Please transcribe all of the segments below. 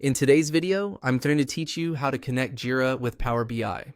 In today's video, I'm going to teach you how to connect Jira with Power BI.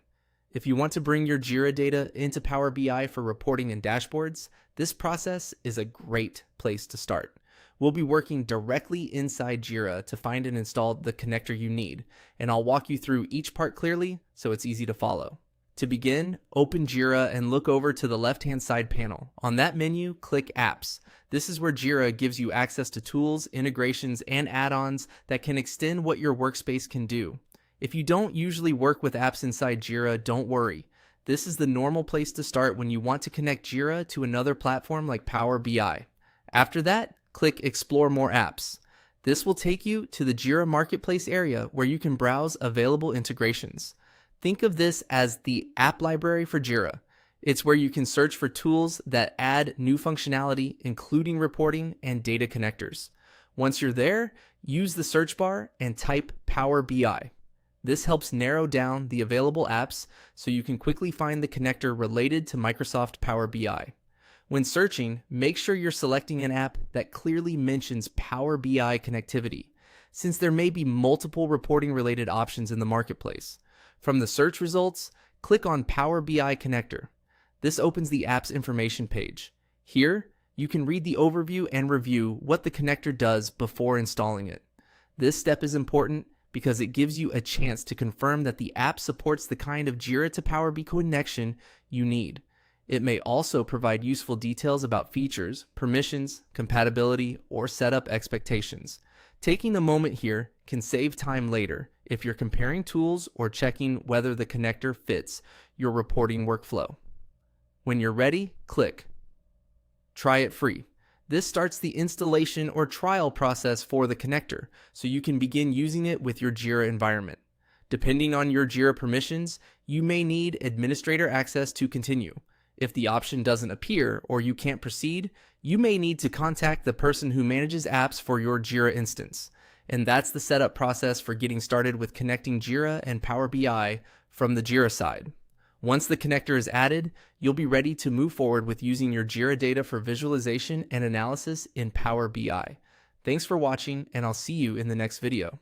If you want to bring your Jira data into Power BI for reporting and dashboards, this process is a great place to start. We'll be working directly inside Jira to find and install the connector you need, and I'll walk you through each part clearly so it's easy to follow. To begin, open Jira and look over to the left-hand side panel. On that menu, click Apps. This is where Jira gives you access to tools, integrations, and add-ons that can extend what your workspace can do. If you don't usually work with apps inside Jira, don't worry. This is the normal place to start when you want to connect Jira to another platform like Power BI. After that, click Explore More Apps. This will take you to the Jira Marketplace area where you can browse available integrations. Think of this as the app library for Jira. It's where you can search for tools that add new functionality, including reporting and data connectors. Once you're there, use the search bar and type Power BI. This helps narrow down the available apps so you can quickly find the connector related to Microsoft Power BI. When searching, make sure you're selecting an app that clearly mentions Power BI connectivity, since there may be multiple reporting-related options in the marketplace. From the search results, click on Power BI Connector. This opens the app's information page. Here, you can read the overview and review what the connector does before installing it. This step is important because it gives you a chance to confirm that the app supports the kind of Jira to Power BI connection you need. It may also provide useful details about features, permissions, compatibility, or setup expectations. Taking a moment here can save time later if you're comparing tools or checking whether the connector fits your reporting workflow. When you're ready, click Try it free. This starts the installation or trial process for the connector, so you can begin using it with your Jira environment. Depending on your Jira permissions, you may need administrator access to continue. If the option doesn't appear or you can't proceed, you may need to contact the person who manages apps for your Jira instance. And that's the setup process for getting started with connecting Jira and Power BI from the Jira side. Once the connector is added, you'll be ready to move forward with using your Jira data for visualization and analysis in Power BI. Thanks for watching, and I'll see you in the next video.